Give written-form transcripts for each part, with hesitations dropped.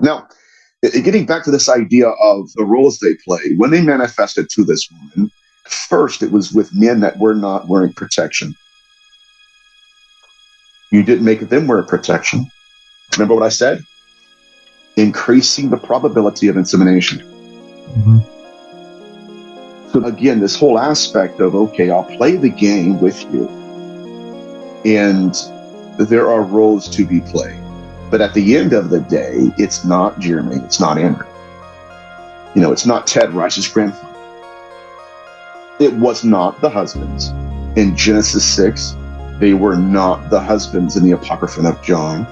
Now, getting back to this idea of the roles they play, when they manifested to this woman, first it was with men that were not wearing protection. You didn't make them wear protection. Remember what I said? Increasing the probability of insemination. Mm-hmm. So again, this whole aspect of, okay, I'll play the game with you, and there are roles to be played. But at the end of the day, it's not Jeremy, it's not Andrew. It's not Ted Rice's grandfather. It was not the husbands. In Genesis 6, they were not the husbands in the Apocrypha of John.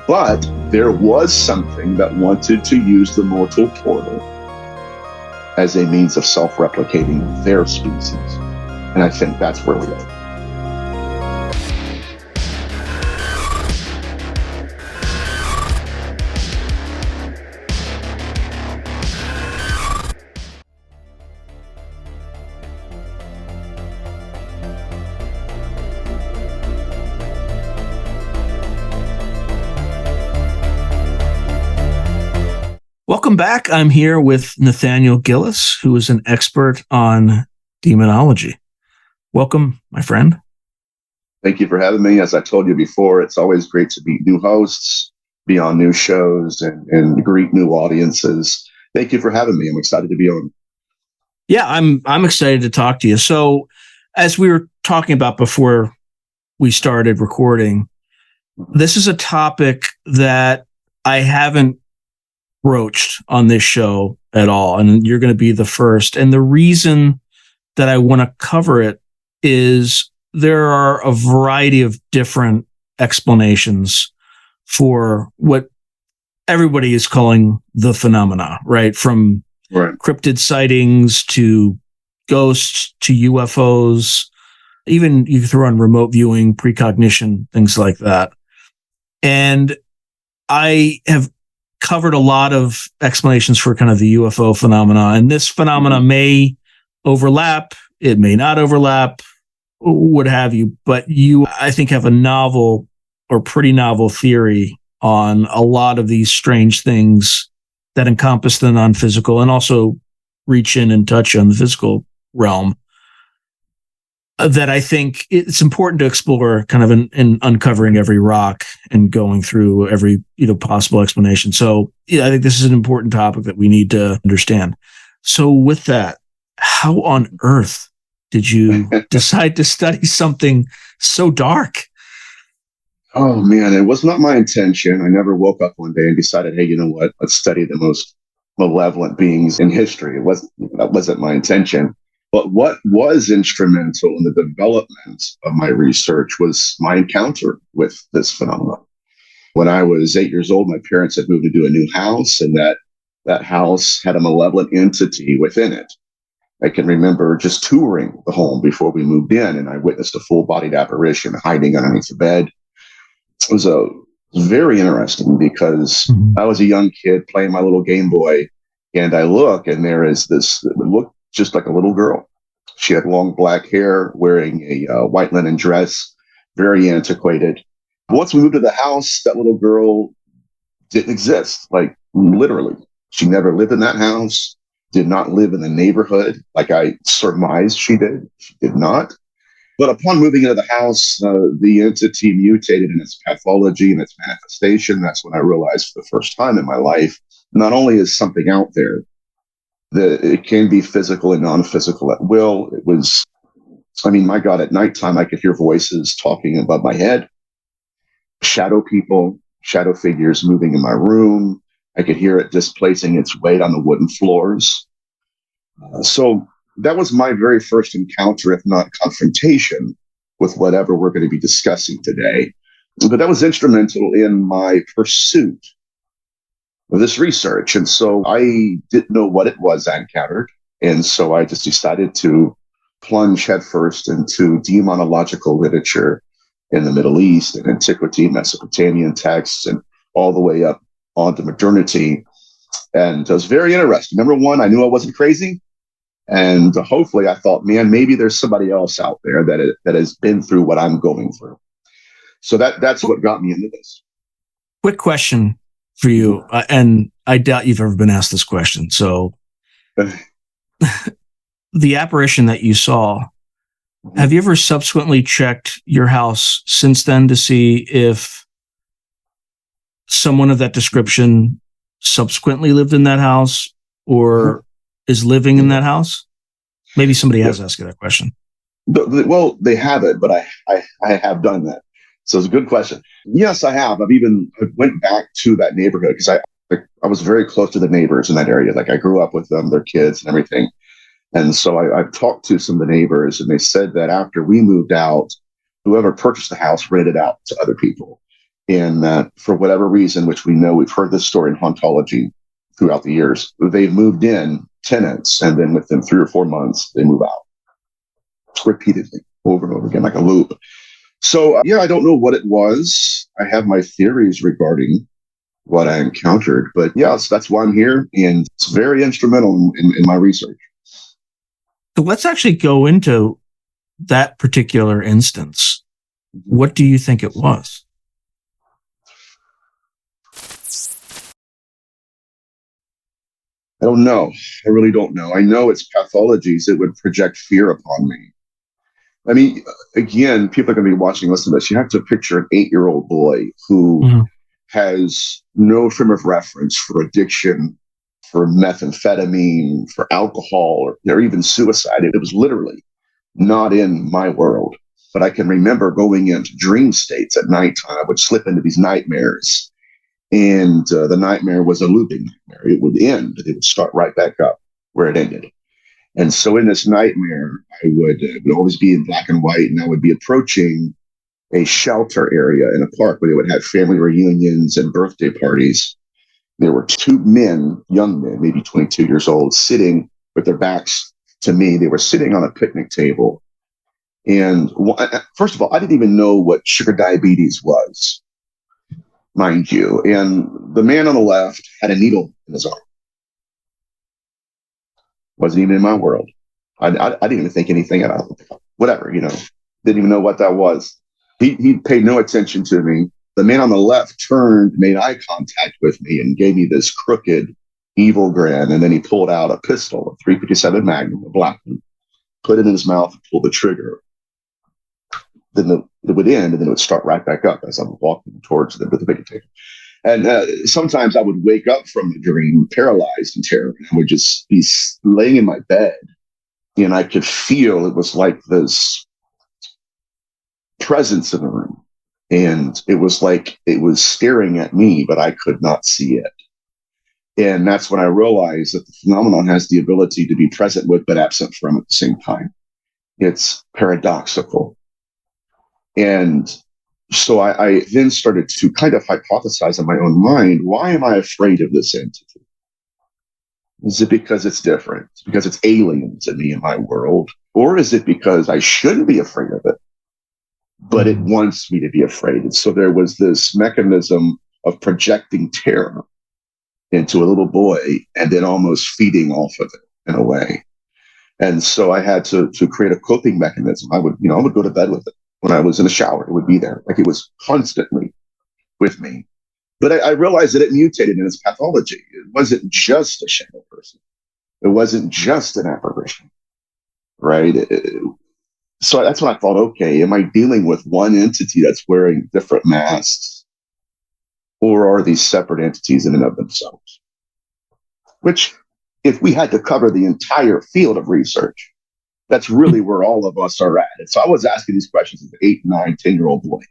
But there was something that wanted to use the mortal portal as a means of self-replicating their species. And I think that's where we are. Welcome back. I'm here with Nathaniel Gillis, who is an expert on demonology. Welcome, my friend. Thank you for having me. As I told you before, it's always great to meet new hosts, be on new shows, and greet new audiences. Thank you for having me. I'm excited to be on. Yeah, I'm excited to talk to you. So, as we were talking about before we started recording, this is a topic that I haven't broached on this show at all, and you're going to be the first. And the reason that I want to cover it is there are a variety of different explanations for what everybody is calling the phenomena, right? From cryptid sightings to ghosts to UFOs, even you throw on remote viewing, precognition, things like that. And I have covered a lot of explanations for kind of the UFO phenomena, and this phenomena may overlap, it may not overlap, what have you, but you, I think, have a novel or pretty novel theory on a lot of these strange things that encompass the non-physical and also reach in and touch on the physical realm, that I think it's important to explore kind of in uncovering every rock and going through every, possible explanation. So I think this is an important topic that we need to understand. So with that, how on earth did you decide to study something so dark? Oh man, it was not my intention. I never woke up one day and decided, hey, you know what? Let's study the most malevolent beings in history. That wasn't my intention. But what was instrumental in the development of my research was my encounter with this phenomenon. When I was 8 years old, my parents had moved into a new house, and that house had a malevolent entity within it. I can remember just touring the home before we moved in, and I witnessed a full-bodied apparition hiding underneath the bed. It was very interesting because I was a young kid playing my little Game Boy, and I look, and there is this, it looked just like a little girl. She had long black hair, wearing a white linen dress, very antiquated. Once we moved to the house, that little girl didn't exist, like literally. She never lived in that house, did not live in the neighborhood like I surmised she did. She did not. But upon moving into the house, the entity mutated in its pathology and its manifestation. That's when I realized for the first time in my life, not only is something out there, that it can be physical and non-physical at will. It was, my God, at nighttime, I could hear voices talking above my head, shadow people, shadow figures moving in my room. I could hear it displacing its weight on the wooden floors. So that was my very first encounter, if not confrontation, with whatever we're going to be discussing today. But that was instrumental in my pursuit of this research. And so I didn't know what it was I encountered. And so I just decided to plunge headfirst into demonological literature in the Middle East and antiquity, Mesopotamian texts, and all the way up onto modernity. And it was very interesting. Number one, I knew I wasn't crazy. And hopefully I thought, man, maybe there's somebody else out there that has been through what I'm going through. So that's what got me into this. Quick question. for you. And I doubt you've ever been asked this question. So the apparition that you saw, have you ever subsequently checked your house since then to see if someone of that description subsequently lived in that house or is living in that house? Maybe somebody has asked you that question. Well, they haven't, but I have done that. So it's a good question. Yes, I have. I went back to that neighborhood because I was very close to the neighbors in that area. Like I grew up with them, their kids and everything. And so I've talked to some of the neighbors, and they said that after we moved out, whoever purchased the house rented out to other people. And for whatever reason, which we know, we've heard this story in hauntology throughout the years, they've moved in tenants, and then within 3 or 4 months, they move out repeatedly over and over again, like a loop. So, yeah, I don't know what it was. I have my theories regarding what I encountered, but yes, that's why I'm here, and it's very instrumental in my research. So let's actually go into that particular instance. What do you think it was? I don't know. I really don't know. I know it's pathologies that would project fear upon me. I mean, again, people are going to be watching, listen to this. You have to picture an 8-year-old boy who has no frame of reference for addiction, for methamphetamine, for alcohol, or even suicide. It was literally not in my world. But I can remember going into dream states at nighttime. I would slip into these nightmares. And the nightmare was a looping nightmare. It would end, but it would start right back up where it ended. And so in this nightmare, I would always be in black and white, and I would be approaching a shelter area in a park where they would have family reunions and birthday parties. There were 2 men, young men, maybe 22 years old, sitting with their backs to me. They were sitting on a picnic table. And first of all, I didn't even know what sugar diabetes was, mind you. And the man on the left had a needle in his arm. Wasn't even in my world. I didn't even think anything about it. Whatever, didn't even know what that was. He paid no attention to me. The man on the left turned, made eye contact with me, and gave me this crooked, evil grin. And then he pulled out a pistol, a .357 Magnum, a black one, put it in his mouth, and pulled the trigger. Then it would end, and then it would start right back up as I'm walking towards the big table. And sometimes I would wake up from the dream, paralyzed in terror, and I would just be laying in my bed, and I could feel it was like this presence in the room. And it was like it was staring at me, but I could not see it. And that's when I realized that the phenomenon has the ability to be present with, but absent from at the same time. It's paradoxical. And so I then started to kind of hypothesize in my own mind, why am I afraid of this entity? Is it because it's different? Is it because it's alien to me in my world? Or is it because I shouldn't be afraid of it, but it wants me to be afraid? And so there was this mechanism of projecting terror into a little boy and then almost feeding off of it in a way. And so I had to create a coping mechanism. I would go to bed with it. When I was in the shower, it would be there. Like it was constantly with me. But I realized that it mutated in its pathology. It wasn't just a shadow person. It wasn't just an apparition, right? So that's when I thought, okay, am I dealing with one entity that's wearing different masks? Or are these separate entities in and of themselves? Which, if we had to cover the entire field of research, that's really where all of us are at. And so I was asking these questions as an 8, 9, 10-year-old boy.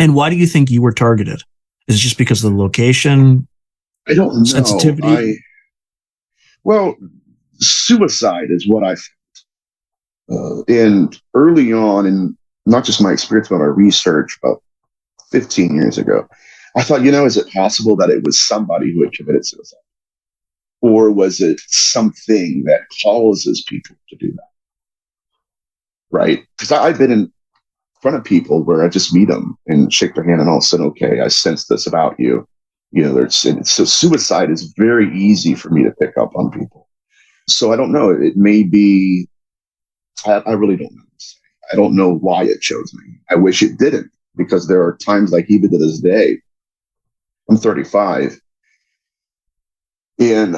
And why do you think you were targeted? Is it just because of the location? I don't know. Sensitivity? Well, suicide is what I found. And early on, in not just my experience, but my research about 15 years ago, I thought, is it possible that it was somebody who had committed suicide? Or was it something that causes people to do that? Right? Because I've been in front of people where I just meet them and shake their hand, and all of a sudden, okay, I sense this about you. So suicide is very easy for me to pick up on people. So I don't know. It may be, I really don't know. I don't know why it chose me. I wish it didn't, because there are times, like even to this day, I'm 35, and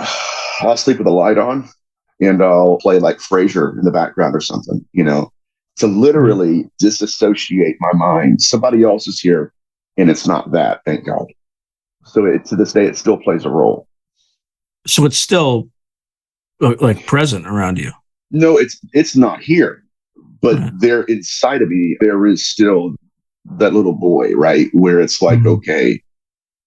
I'll sleep with the light on, and I'll play like Frasier in the background or something, to literally disassociate my mind. Somebody else is here, and it's not that, thank God. So to this day, it still plays a role. So it's still like present around you. No, it's not here, but there inside of me, there is still that little boy, right? Where it's like, okay,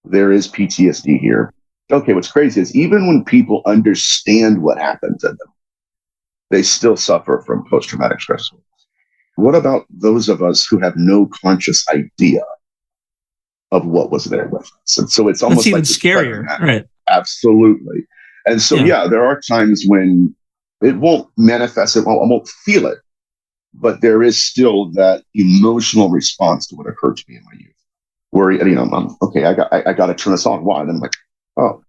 there is PTSD here. Okay, what's crazy is even when people understand what happened to them, they still suffer from post-traumatic stress disorder. What about those of us who have no conscious idea of what was there with us? And so it's almost even scarier, right? Absolutely. And so, there are times when it won't manifest, I won't feel it, but there is still that emotional response to what occurred to me in my youth. Where I'm okay, I got to turn this on. Why? And I'm like, oh.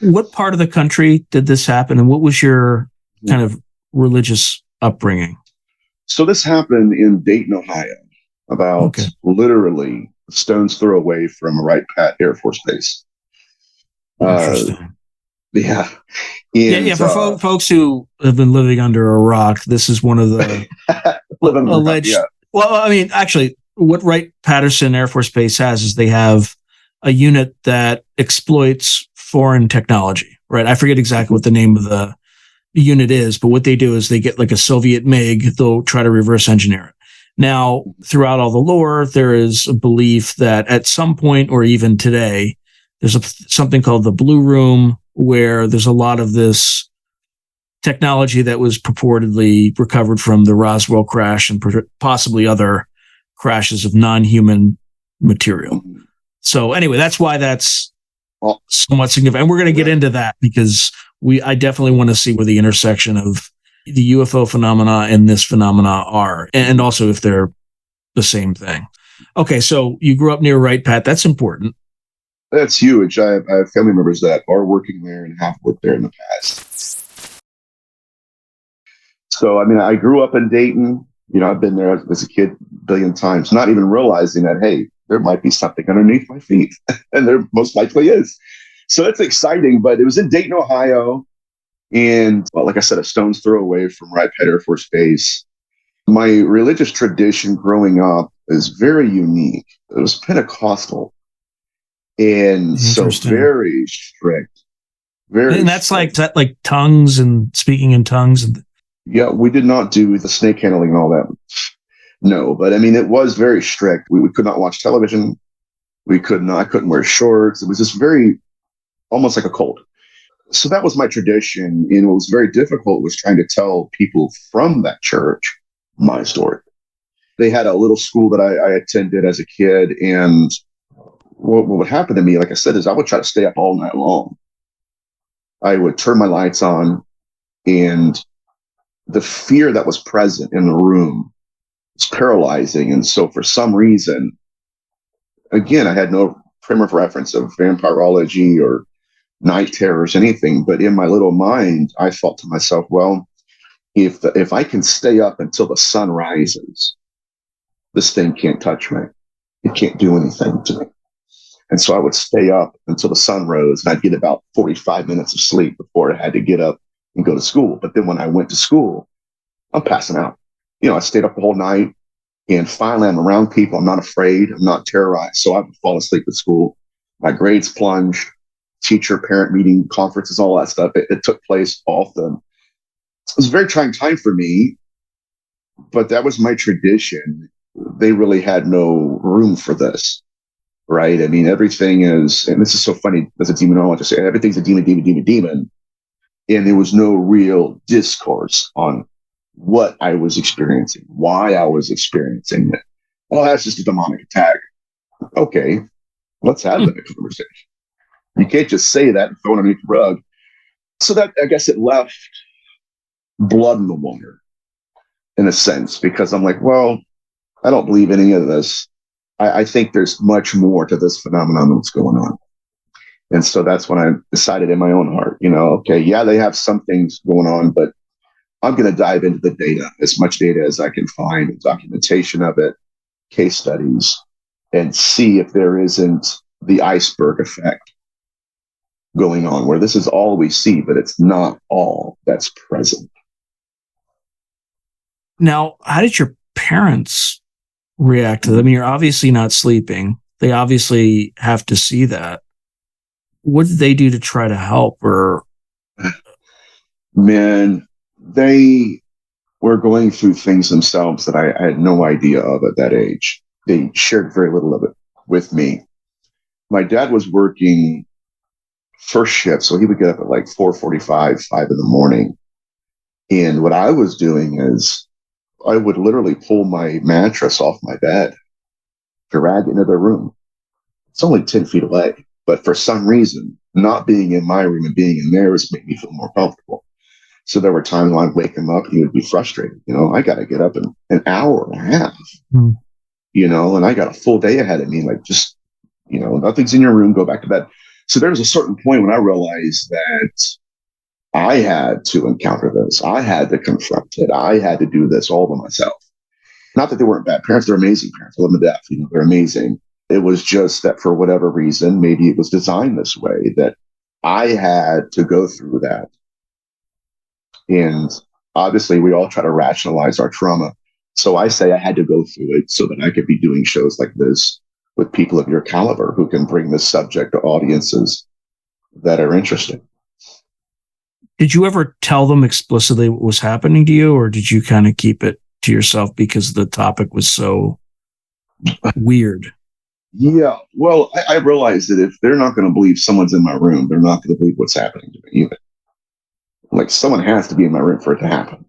What part of the country did this happen, and what was your kind of religious upbringing? So this happened in Dayton, Ohio, about literally a stone's throw away from Wright-Patt Air Force Base. Interesting. For folks who have been living under a rock, this is one of the alleged. Well, I mean, actually, what Wright-Patterson Air Force Base has is they have a unit that exploits foreign technology, right? I forget exactly what the name of the unit is, but what they do is they get like a Soviet MiG, they'll try to reverse engineer it. Now, throughout all the lore, there is a belief that at some point, or even today, there's something called the Blue Room, where there's a lot of this technology that was purportedly recovered from the Roswell crash and possibly other crashes of non-human material. So anyway, that's why that's somewhat significant. And we're going to get into that because I definitely want to see where the intersection of the UFO phenomena and this phenomena are, and also if they're the same thing. Okay, so you grew up near Wright-Patt. That's important. That's huge. I have family members that are working there and have worked there in the past. So, I mean, I grew up in Dayton. I've been there as a kid a billion times, not even realizing that, hey, there might be something underneath my feet. And there most likely is. So it's exciting, but it was in Dayton, Ohio. And like I said, a stone's throw away from Wright-Patt Air Force Base. My religious tradition growing up is very unique. It was Pentecostal. And so very strict. And that's strict. Like tongues and speaking in tongues? Yeah, we did not do the snake handling and all that. No, but I mean, it was very strict. We could not watch television. I couldn't wear shorts. It was just almost like a cult. So that was my tradition. And what was very difficult was trying to tell people from that church my story. They had a little school that I attended as a kid. And what would happen to me, like I said, is I would try to stay up all night long. I would turn my lights on, and the fear that was present in the room was paralyzing. And so for some reason, again, I had no frame of reference of vampirology or night terrors, anything. But in my little mind, I thought to myself, well, if I can stay up until the sun rises, this thing can't touch me. It can't do anything to me. And so I would stay up until the sun rose, and I'd get about 45 minutes of sleep before I had to get up and go to school. But then when I went to school, I'm passing out. I stayed up the whole night, and finally I'm around people. I'm not afraid. I'm not terrorized. So I would fall asleep at school. My grades plunged. Teacher, parent meeting, conferences, all that stuff. It took place often. It was a very trying time for me, but that was my tradition. They really had no room for this. Right. I mean, everything is, and this is so funny as a demonologist, everything's a demon. And there was no real discourse on what I was experiencing, why I was experiencing it. Well, that's just a demonic attack. Okay, let's have that conversation. You can't just say that and throw it underneath the rug. So that, I guess, it left blood in the water, in a sense, because I'm like, well, I don't believe any of this. I think there's much more to this phenomenon that's going on. And so that's when I decided in my own heart, okay, yeah, they have some things going on, but I'm going to dive into the data, as much data as I can find, documentation of it, case studies, and see if there isn't the iceberg effect going on, where this is all we see, but it's not all that's present. Now, how did your parents react to that? I mean, you're obviously not sleeping. They obviously have to see that. What did they do to try to help? Or Man, they were going through things themselves that I had no idea of at that age. They shared very little of it with me. My dad was working first shift, so he would get up at like 4:45, 5 in the morning. And what I was doing is I would literally pull my mattress off my bed, drag it into their room. It's only 10 feet away. But for some reason, not being in my room and being in theirs made me feel more comfortable. So there were times when I'd wake him up and he would be frustrated. I got to get up in an hour and a half, and I got a full day ahead of me. Like, just, nothing's in your room, go back to bed. So there was a certain point when I realized that I had to encounter this. I had to confront it. I had to do this all by myself. Not that they weren't bad parents. They're amazing parents. I love them to death. They're amazing. It was just that for whatever reason, maybe it was designed this way, that I had to go through that. And obviously, we all try to rationalize our trauma. So I say I had to go through it so that I could be doing shows like this with people of your caliber who can bring this subject to audiences that are interested. Did you ever tell them explicitly what was happening to you, or did you kind of keep it to yourself because the topic was so weird? Yeah, well, I realized that if they're not going to believe someone's in my room, they're not going to believe what's happening to me either. Like, someone has to be in my room for it to happen.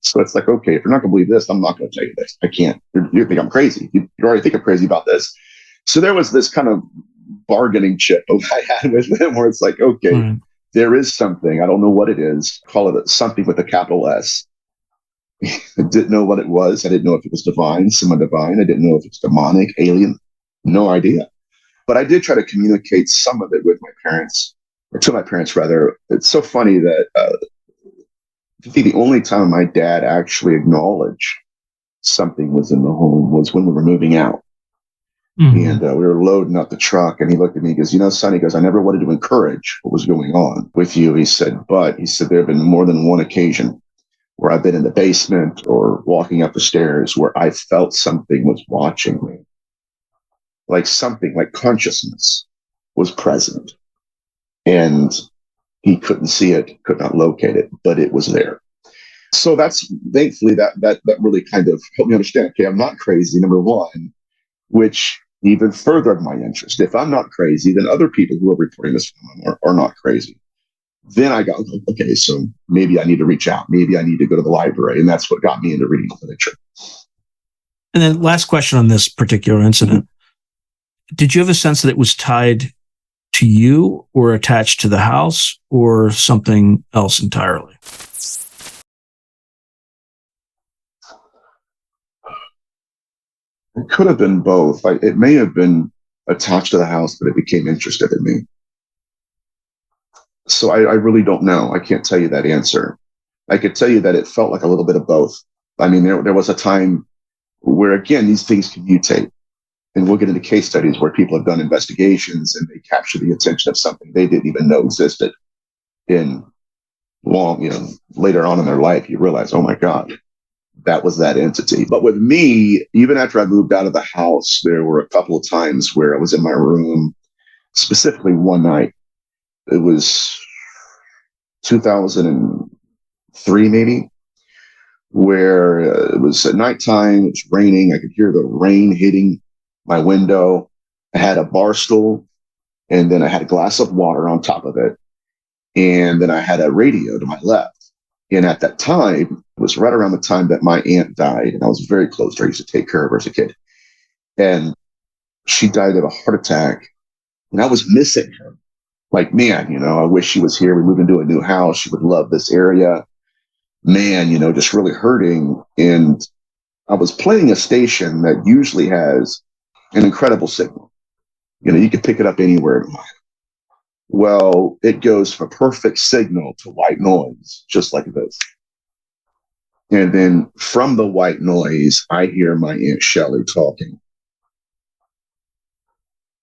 So it's like, okay, if you're not going to believe this, I'm not going to tell you this. I can't. You think I'm crazy. You already think I'm crazy about this. So there was this kind of bargaining chip I had with them where it's like, okay, there is something. I don't know what it is. Call it something with a capital S. I didn't know what it was. I didn't know if it was divine, semi-divine. I didn't know if it was demonic, alien. No idea. But I did try to communicate some of it with my parents, or to my parents, rather. It's so funny that I think the only time my dad actually acknowledged something was in the home was when we were moving out. And we were loading up the truck, and he looked at me and goes, son, he goes, I never wanted to encourage what was going on with you. He said, there have been more than one occasion where I've been in the basement or walking up the stairs where I felt something was watching me. Like something, like consciousness was present. And he couldn't see it, could not locate it, but it was there. So that's, thankfully, that really kind of helped me understand, okay, I'm not crazy, number one, which even furthered my interest. If I'm not crazy, then other people who are reporting this phenomenon are not crazy. Then I got, okay, so maybe I need to reach out. Maybe I need to go to the library. And that's what got me into reading literature. And then last question on this particular incident. Did you have a sense that it was tied to you or attached to the house or something else entirely? It could have been both. It may have been attached to the house, but it became interested in me. So I really don't know. I can't tell you that answer. I could tell you that it felt like a little bit of both. I mean, there was a time where, again, these things can mutate. And we'll get into case studies where people have done investigations and they capture the attention of something they didn't even know existed. In later on in their life, you realize, oh my God, that was that entity. But with me, even after I moved out of the house, there were a couple of times where I was in my room, specifically one night. It was 2003, maybe, where it was at nighttime. It's raining. I could hear the rain hitting my window. I had a bar stool, and then I had a glass of water on top of it. And then I had a radio to my left. And at that time, it was right around the time that my aunt died. And I was very close to her. I used to take care of her as a kid. And she died of a heart attack. And I was missing her. Like, man, I wish she was here. We moved into a new house. She would love this area. Man, just really hurting. And I was playing a station that usually has an incredible signal. You can pick it up anywhere. Well, it goes from perfect signal to white noise, just like this. And then from the white noise, I hear my Aunt Shelley talking.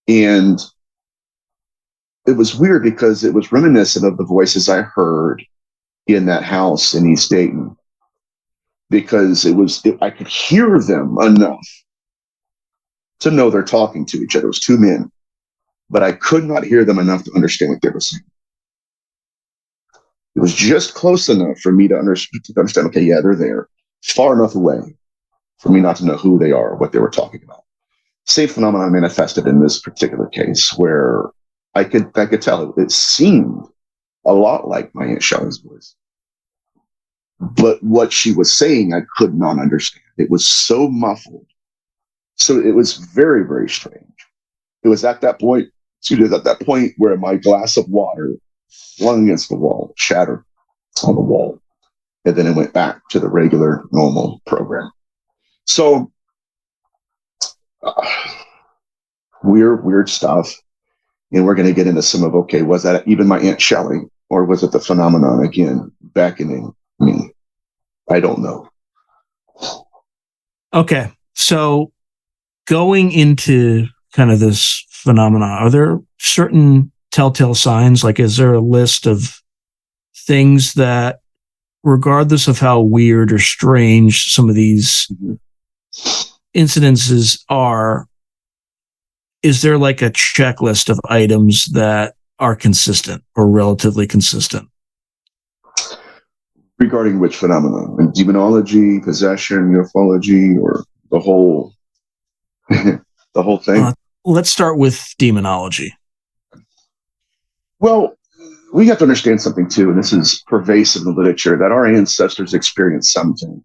And it was weird because it was reminiscent of the voices I heard in that house in East Dayton, because I could hear them enough to know they're talking to each other. It was two men, but I could not hear them enough to understand what they were saying. It was just close enough for me to understand, okay, yeah, they're there, far enough away for me not to know who they are or what they were talking about. Same phenomenon manifested in this particular case, where I could tell it seemed a lot like my Aunt Shelley's voice. But what she was saying, I could not understand. It was so muffled. So it was very, very strange. It was at that point where my glass of water flung against the wall, shattered on the wall. And then it went back to the regular, normal program. So weird stuff. And we're going to get into some of, okay, was that even my Aunt Shelley, or was it the phenomenon again beckoning me? I don't know. Okay. So going into kind of this phenomenon, are there certain telltale signs? Like, is there a list of things that, regardless of how weird or strange some of these incidences are, is there like a checklist of items that are consistent or relatively consistent? Regarding which phenomenon? In demonology, possession, ufology, or the whole the whole thing? Let's start with demonology. Well, we have to understand something too, and this is pervasive in the literature, that our ancestors experienced something.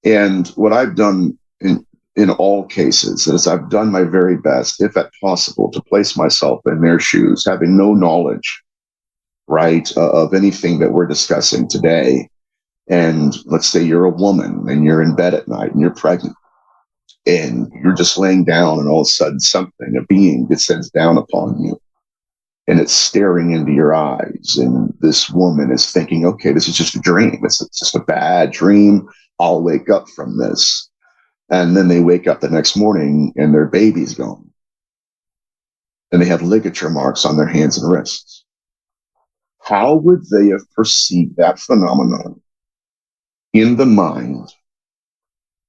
And what I've done in all cases is I've done my very best, if at possible, to place myself in their shoes, having no knowledge, right, of anything that we're discussing today. And let's say you're a woman and you're in bed at night and you're pregnant and you're just laying down, and all of a sudden a being descends down upon you, and it's staring into your eyes. And this woman is thinking, okay, this is just a dream. It's just a bad dream. I'll wake up from this. And then they wake up the next morning and their baby's gone. And they have ligature marks on their hands and wrists. How would they have perceived that phenomenon in the mind,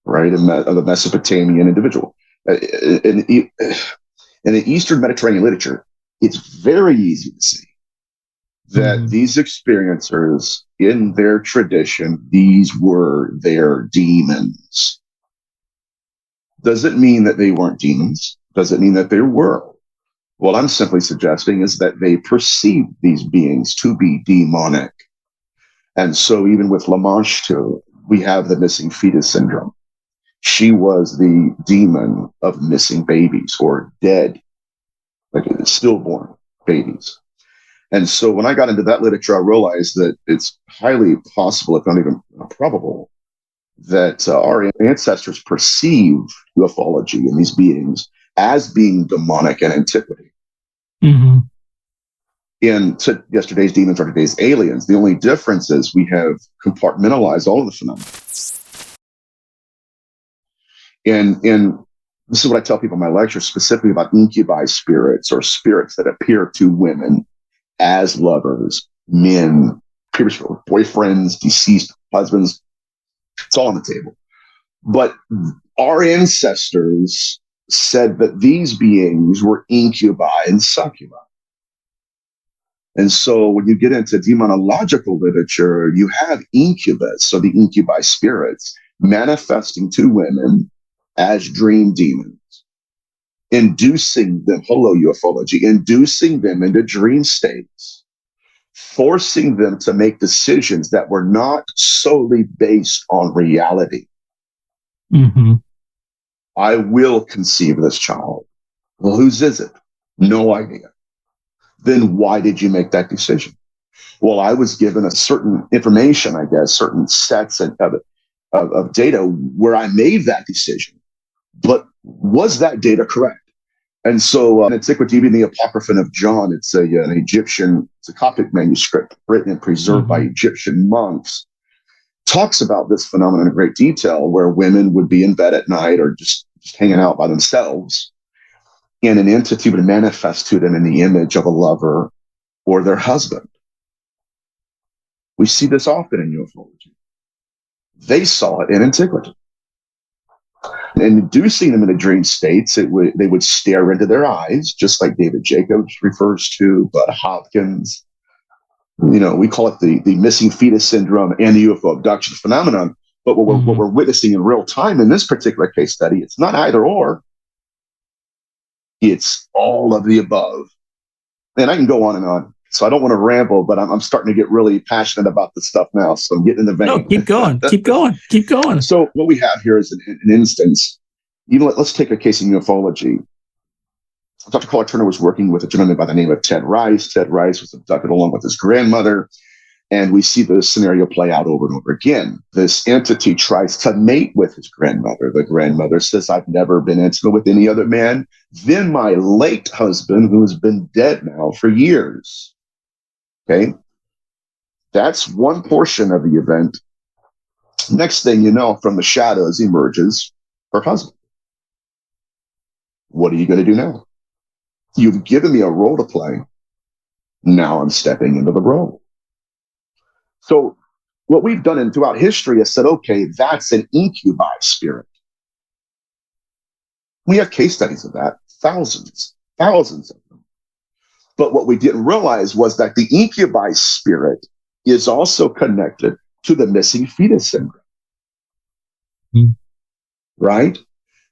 right, of the Mesopotamian individual? In the Eastern Mediterranean literature, it's very easy to see that these experiencers, in their tradition, these were their demons. Does it mean that they weren't demons? Does it mean that they were? What I'm simply suggesting is that they perceived these beings to be demonic. And so even with Lamanche too, we have the missing fetus syndrome. She was the demon of missing babies, or dead, like stillborn babies. And so when I got into that literature, I realized that it's highly possible, if not even probable, that our ancestors perceived ufology and these beings as being demonic in antiquity. Mm-hmm. In yesterday's demons or today's aliens, the only difference is we have compartmentalized all of the phenomena. And this is what I tell people in my lectures, specifically about incubi spirits, or spirits that appear to women as lovers, men, previous boyfriends, deceased husbands. It's all on the table. But our ancestors said that these beings were incubi and succubi. And so when you get into demonological literature, you have incubus, so the incubi spirits, manifesting to women as dream demons, inducing them, hello ufology, inducing them into dream states, forcing them to make decisions that were not solely based on reality. Mm-hmm. I will conceive this child. Well, whose is it? No idea. Then why did you make that decision? Well, I was given a certain information, I guess, certain sets of data where I made that decision. But was that data correct? And so in Antiquity, the Apocryphon of John, it's an Egyptian, it's a Coptic manuscript written and preserved by Egyptian monks, talks about this phenomenon in great detail, where women would be in bed at night or just hanging out by themselves. and an entity would manifest to them in the image of a lover or their husband. We see this often in ufology. They saw it in antiquity. And inducing them into dream states, they would stare into their eyes, just like David Jacobs refers to, Bud Hopkins. We call it the missing fetus syndrome and the UFO abduction phenomenon. But what we're witnessing in real time in this particular case study, it's not either or. It's all of the above. And I can go on and on. So I don't want to ramble, but I'm starting to get really passionate about this stuff now. So I'm getting in the vein. No, keep going. Keep going. Keep going. So what we have here is an instance. Let's take a case in ufology. Dr. Carl Turner was working with a gentleman by the name of Ted Rice. Ted Rice was abducted along with his grandmother. And we see the scenario play out over and over again. This entity tries to mate with his grandmother. The grandmother says, I've never been intimate with any other man than my late husband, who has been dead now for years. Okay? That's one portion of the event. Next thing you know, from the shadows emerges her husband. What are you going to do now? You've given me a role to play. Now I'm stepping into the role. So what we've done throughout history is said, okay, that's an incubi spirit. We have case studies of that, thousands of them. But what we didn't realize was that the incubi spirit is also connected to the missing fetus syndrome. Right?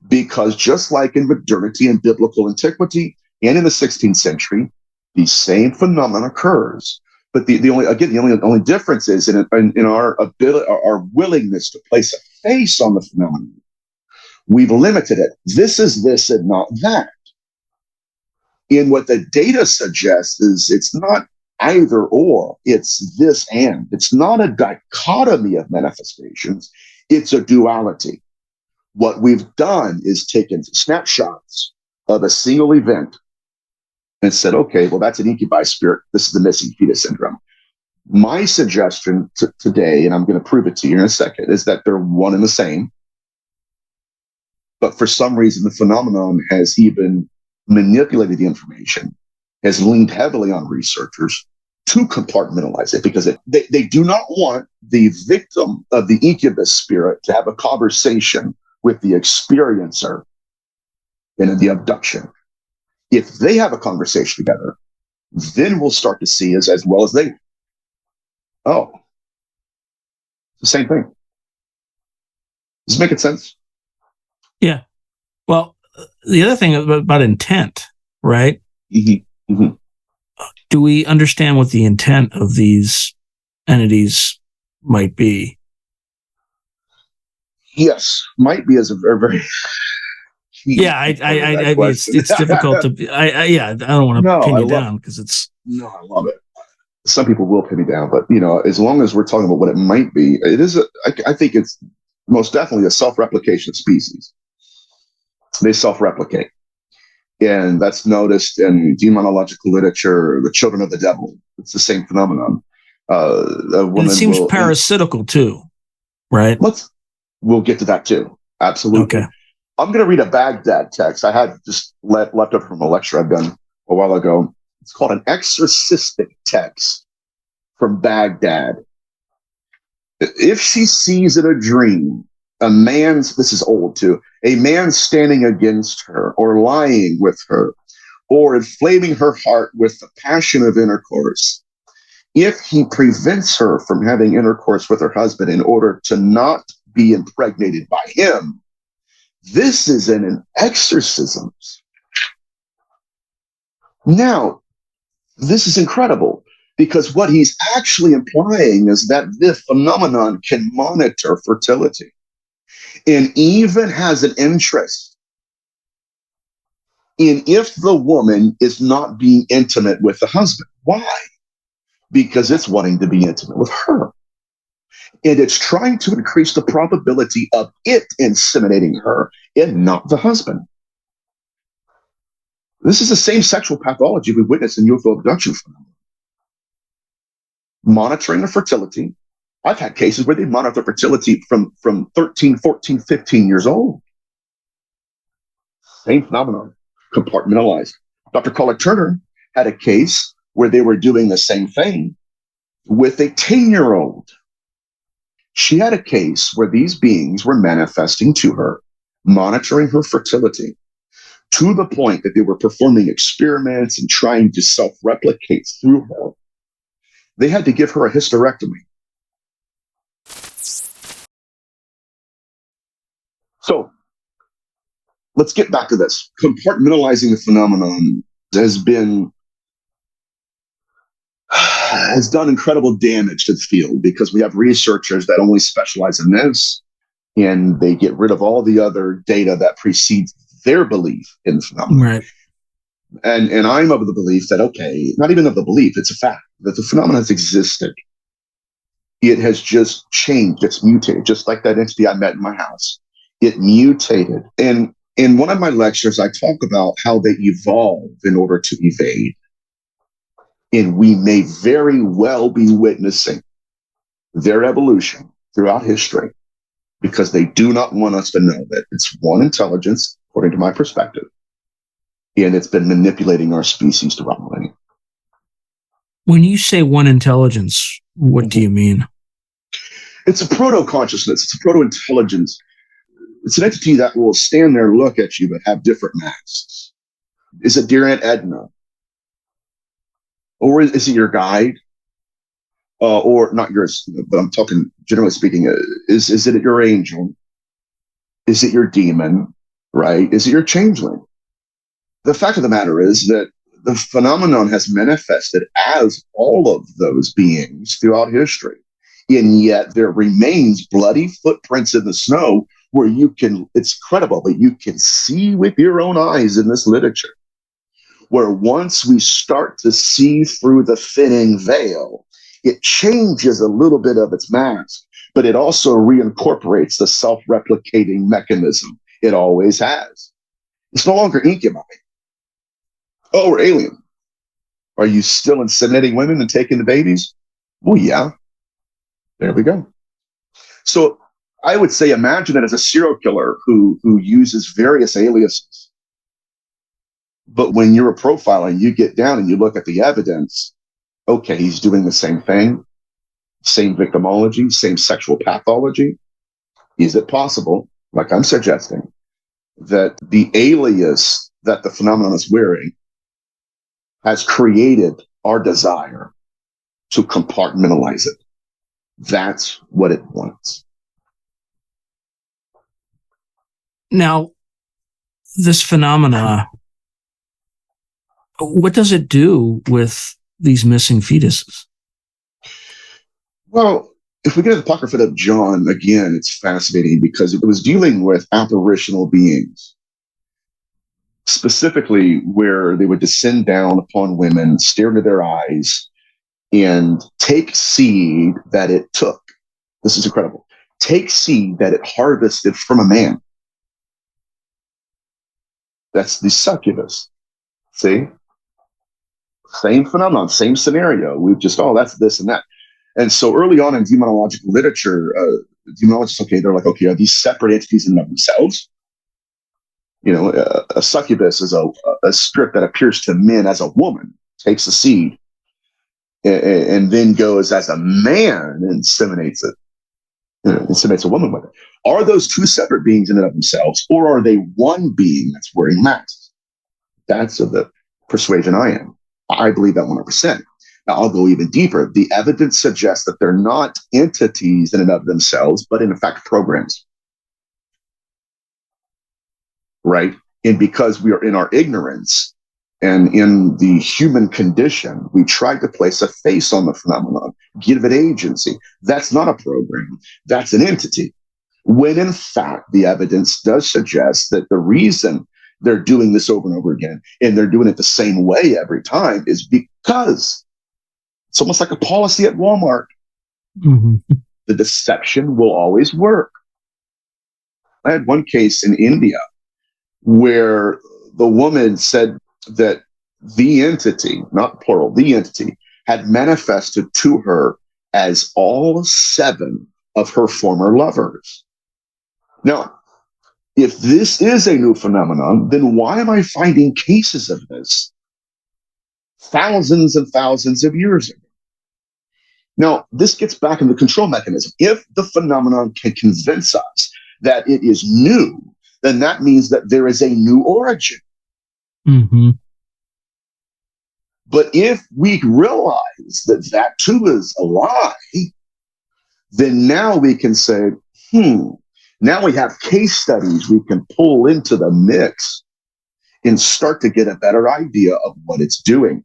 Because just like in modernity and biblical antiquity and in the 16th century, the same phenomenon occurs. But the only difference is in our ability, our willingness to place a face on the phenomenon. We've limited it. This is this and not that. And what the data suggests is it's not either or, it's this and. It's not a dichotomy of manifestations, it's a duality. What we've done is taken snapshots of a single event and said, okay, well, that's an incubi spirit. This is the missing fetus syndrome. My suggestion today, and I'm going to prove it to you in a second, is that they're one and the same. But for some reason, the phenomenon has even manipulated the information, has leaned heavily on researchers to compartmentalize it, because they do not want the victim of the incubus spirit to have a conversation with the experiencer in the abduction. If they have a conversation together, then we'll start to see as well as they. Oh, it's the same thing. Does it make sense? Yeah. Well, the other thing about intent, right? Mm-hmm. Mm-hmm. Do we understand what the intent of these entities might be? Yes, might be as a very, very yeah. I mean, it's difficult to. I don't want to pin you down because it's. No, I love it. Some people will pin me down, but as long as we're talking about what it might be, it is. I think it's most definitely a self-replication species. They self-replicate, and that's noticed in demonological literature. The children of the devil. It's the same phenomenon. And it seems parasitical too, right? We'll get to that too. Absolutely. Okay. I'm going to read a Baghdad text I had just left over from a lecture I've done a while ago. It's called an exorcistic text from Baghdad. If she sees in a dream this is old too, a man standing against her or lying with her or inflaming her heart with the passion of intercourse, if he prevents her from having intercourse with her husband in order to not be impregnated by him, this is an exorcism. Now, this is incredible, because what he's actually implying is that this phenomenon can monitor fertility and even has an interest in if the woman is not being intimate with the husband. Why? Because it's wanting to be intimate with her. And it's trying to increase the probability of it inseminating her and not the husband. This is the same sexual pathology we witness in UFO abduction phenomena. Monitoring the fertility. I've had cases where they monitor fertility from 13, 14, 15 years old. Same phenomenon. compartmentalized. Dr. Carla Turner had a case where they were doing the same thing with a 10-year-old. She had a case where these beings were manifesting to her, monitoring her fertility, to the point that they were performing experiments and trying to self-replicate through her. They had to give her a hysterectomy. So let's get back to this. Compartmentalizing the phenomenon has done incredible damage to the field, because we have researchers that only specialize in this, and they get rid of all the other data that precedes their belief in the phenomenon. Right. And I'm of the belief that, okay, not even of the belief, it's a fact that the phenomenon has existed. It has just changed. It's mutated, just like that entity I met in my house. It mutated. And in one of my lectures, I talk about how they evolve in order to evade. And we may very well be witnessing their evolution throughout history, because they do not want us to know that it's one intelligence, according to my perspective, and it's been manipulating our species throughout millennia. When you say one intelligence, what do you mean? It's a proto-consciousness. It's a proto-intelligence. It's an entity that will stand there and look at you, but have different masks. Is it dear Aunt Edna? Or is it your guide? Or not yours, but I'm talking generally speaking. Is it your angel? Is it your demon? Right? Is it your changeling? The fact of the matter is that the phenomenon has manifested as all of those beings throughout history. And yet there remains bloody footprints in the snow where it's credible, but you can see with your own eyes in this literature, where once we start to see through the thinning veil, it changes a little bit of its mask, but it also reincorporates the self-replicating mechanism it always has. It's no longer incubi. Oh, we're alien. Are you still inseminating women and taking the babies? Well, yeah. There we go. So I would say imagine it as a serial killer who uses various aliases. But when you're a profiler, you get down and you look at the evidence. Okay, he's doing the same thing, same victimology, same sexual pathology. Is it possible, like I'm suggesting, that the alias that the phenomenon is wearing has created our desire to compartmentalize it? That's what it wants. Now, this phenomena, what does it do with these missing fetuses? Well, if we get to the Apocrypha of John, again, it's fascinating because it was dealing with apparitional beings, specifically where they would descend down upon women, stare into their eyes, and take seed that it took. This is incredible. Take seed that it harvested from a man. That's the succubus. See? Same phenomenon, same scenario. We've just, that's this and that. And so early on in demonological literature, demonologists, they're like, are these separate entities in and of themselves? A succubus is a spirit that appears to men as a woman, takes a seed, and then goes as a man and inseminates it. Inseminates a woman with it. Are those two separate beings in and of themselves, or are they one being that's wearing masks? That's of the persuasion I am. I believe that 100%. Now, I'll go even deeper. The evidence suggests that they're not entities in and of themselves, but in fact, programs. Right? And because we are in our ignorance and in the human condition, we try to place a face on the phenomenon, give it agency. That's not a program. That's an entity. When in fact, the evidence does suggest that the reason they're doing this over and over again, and they're doing it the same way every time, is because it's almost like a policy at Walmart. Mm-hmm. The deception will always work. I had one case in India where the woman said that the entity, not plural, the entity, had manifested to her as all 7 of her former lovers. Now, If this is a new phenomenon, then why am I finding cases of this thousands and thousands of years ago? Now, this gets back in the control mechanism. If the phenomenon can convince us that it is new, then that means that there is a new origin. Mm-hmm. But if we realize that that too is a lie, then now we can say, now we have case studies we can pull into the mix and start to get a better idea of what it's doing.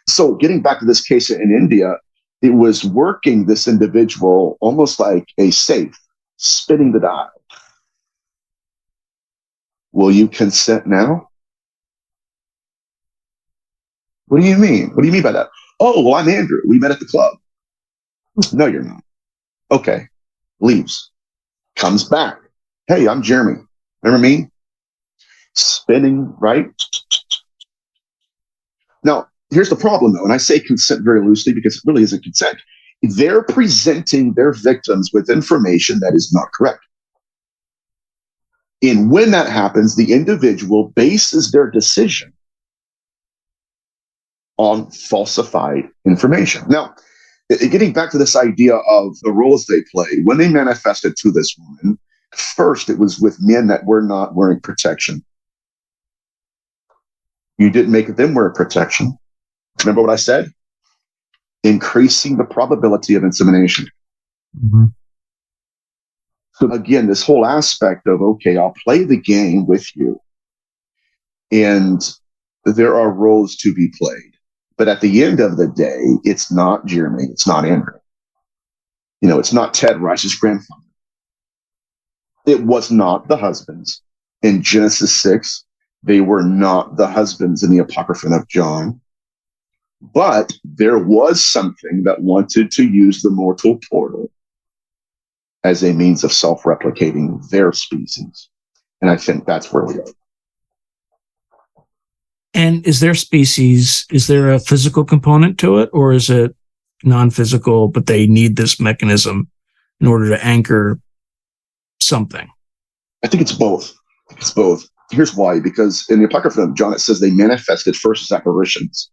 So getting back to this case in India, it was working this individual almost like a safe, spinning the dial. Will you consent now? What do you mean? What do you mean by that? Oh, well, I'm Andrew. We met at the club. No, you're not. Okay. Leaves. Comes back. Hey, I'm Jeremy. Remember me? Spinning, right? Now, here's the problem, though, and I say consent very loosely because it really isn't consent. They're presenting their victims with information that is not correct. And when that happens, the individual bases their decision on falsified information. Now, getting back to this idea of the roles they play, when they manifested to this woman, first it was with men that were not wearing protection. You didn't make them wear protection. Remember what I said? Increasing the probability of insemination. Mm-hmm. So again, this whole aspect of, okay, I'll play the game with you, and there are roles to be played. But at the end of the day, it's not Jeremy, it's not Andrew. It's not Ted Rice's grandfather. It was not the husbands. In Genesis 6, they were not the husbands in the Apocrypha of John. But there was something that wanted to use the mortal portal as a means of self-replicating their species. And I think that's where we are. And is there a physical component to it, or is it non-physical, but they need this mechanism in order to anchor something? I think it's both. Here's why. Because in the Apocrypha of John, it says they manifested first as apparitions.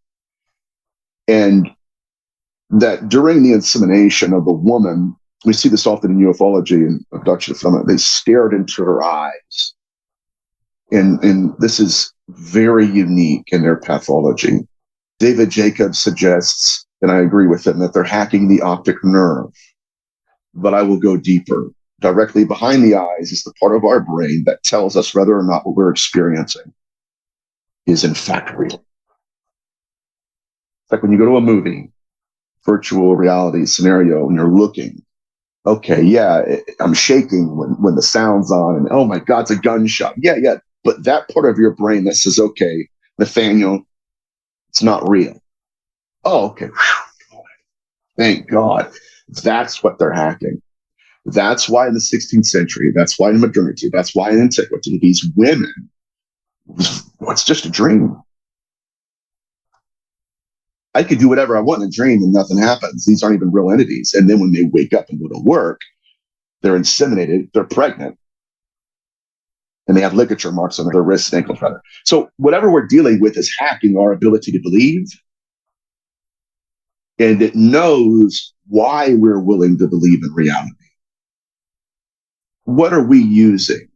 And that during the insemination of the woman, we see this often in ufology and abduction phenomena, they stared into her eyes. And this is very unique in their pathology. David Jacobs suggests, and I agree with him, that they're hacking the optic nerve. But I will go deeper. Directly behind the eyes is the part of our brain that tells us whether or not what we're experiencing is in fact real. It's like when you go to a movie, virtual reality scenario, and you're looking, okay, yeah, I'm shaking when the sound's on, and oh my God, it's a gunshot. Yeah. But that part of your brain that says, okay, Nathaniel, it's not real. Oh, okay. Thank God. That's what they're hacking. That's why in the 16th century, that's why in modernity, that's why in antiquity, these women, it's just a dream. I could do whatever I want in a dream and nothing happens. These aren't even real entities. And then when they wake up and go to work, they're inseminated, they're pregnant, and they have ligature marks on their wrists and ankles, rather. So whatever we're dealing with is hacking our ability to believe. And it knows why we're willing to believe in reality. What are we using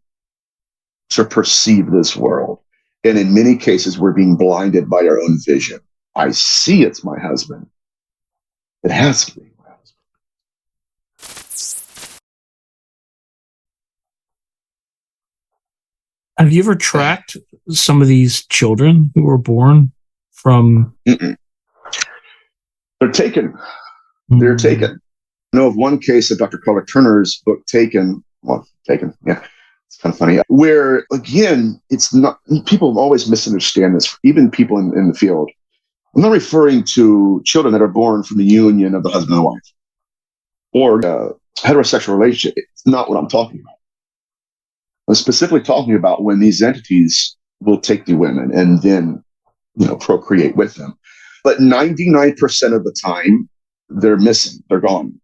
to perceive this world? And in many cases, we're being blinded by our own vision. I see it's my husband. It has to be my husband. Have you ever tracked some of these children who were born from? Mm-mm. They're taken. They're taken. I know of one case of Dr. Carla Turner's book, Taken. Yeah. It's kind of funny. Where, again, it's not, people always misunderstand this, even people in the field. I'm not referring to children that are born from the union of the husband and wife or heterosexual relationship. It's not what I'm talking about. I'm specifically talking about when these entities will take the women and then, procreate with them. But 99% of the time, they're missing. They're gone.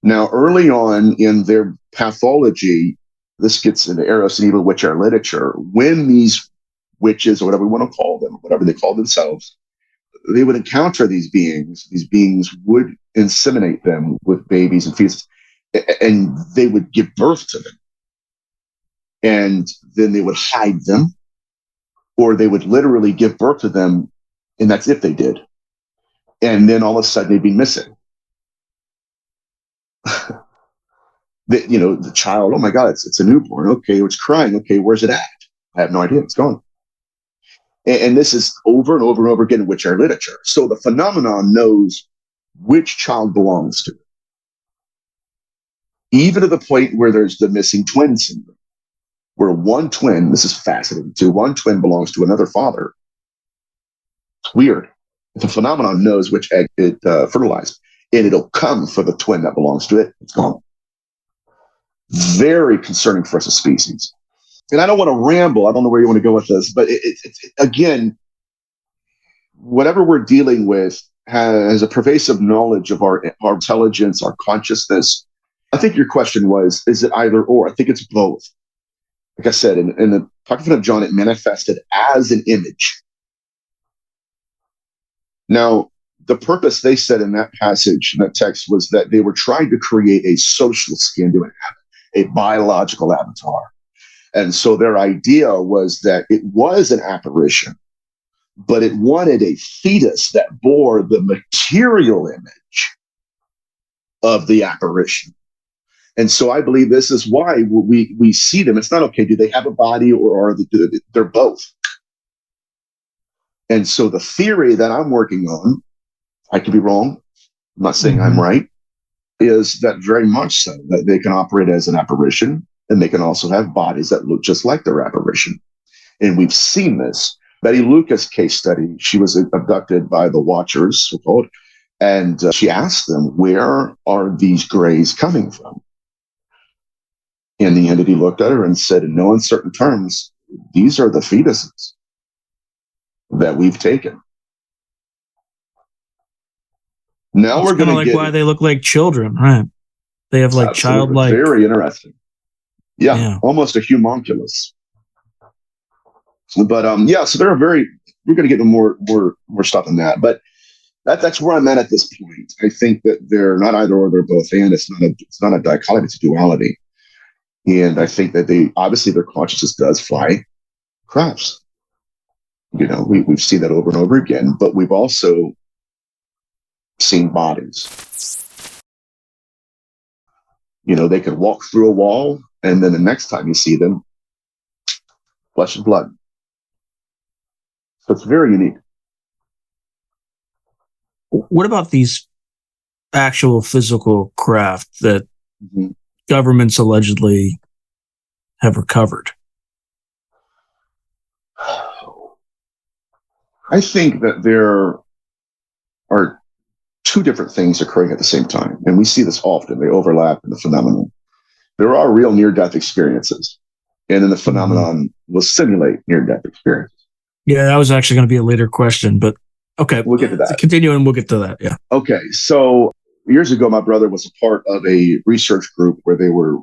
Now, early on in their pathology, this gets into Eros and evil witch literature, when these witches, or whatever we want to call them, whatever they call themselves, they would encounter these beings would inseminate them with babies and fetuses, and they would give birth to them. And then they would hide them, or they would literally give birth to them, and that's if they did. And then all of a sudden they'd be missing. The child, oh my God, it's a newborn. Okay, it's crying. Okay, where's it at? I have no idea. It's gone. And this is over and over and over again in witch literature. So the phenomenon knows which child belongs to it. Even to the point where there's the missing twin syndrome, where one twin, this is fascinating too, one twin belongs to another father. It's weird. The phenomenon knows which egg it fertilized, and it'll come for the twin that belongs to it. It's gone. Very concerning for us as species. And I don't want to ramble. I don't know where you want to go with this, but again, whatever we're dealing with has a pervasive knowledge of our intelligence, our consciousness. I think your question was, is it either or? I think it's both. Like I said, in the Apocrypha of John, it manifested as an image. Now, the purpose they said in that passage, in that text, was that they were trying to create a social skin to inhabit, a biological avatar. And so their idea was that it was an apparition, but it wanted a fetus that bore the material image of the apparition. And so I believe this is why we see them. It's not okay. Do they have a body, or are they're both? And so the theory that I'm working on, I could be wrong, I'm not saying I'm right, is that very much so, that they can operate as an apparition, and they can also have bodies that look just like their apparition. And we've seen this. Betty Lucas case study, she was abducted by the Watchers, so-called, and she asked them, where are these grays coming from? And the entity looked at her and said, in no uncertain terms, these are the fetuses that we've taken. Now we're going to get why they look like children, right? They have like childlike. Very interesting. Yeah, almost a homunculus. But so they're we're going to get into more stuff on that. But that's where I'm at this point. I think that they're not either or, they're both, and it's not a dichotomy, it's a duality. And I think that obviously their consciousness does fly crafts. We've seen that over and over again, but we've also seen bodies. They could walk through a wall, and then the next time you see them, flesh and blood. So it's very unique. What about these actual physical craft that governments allegedly have recovered? I think that there are two different things occurring at the same time, and we see this often. They overlap in the phenomenon. There are real near-death experiences, and then the phenomenon will simulate near-death experiences. Yeah, that was actually going to be a later question, but okay. We'll get to that. Continue, and we'll get to that, yeah. Okay, so years ago, my brother was a part of a research group where they were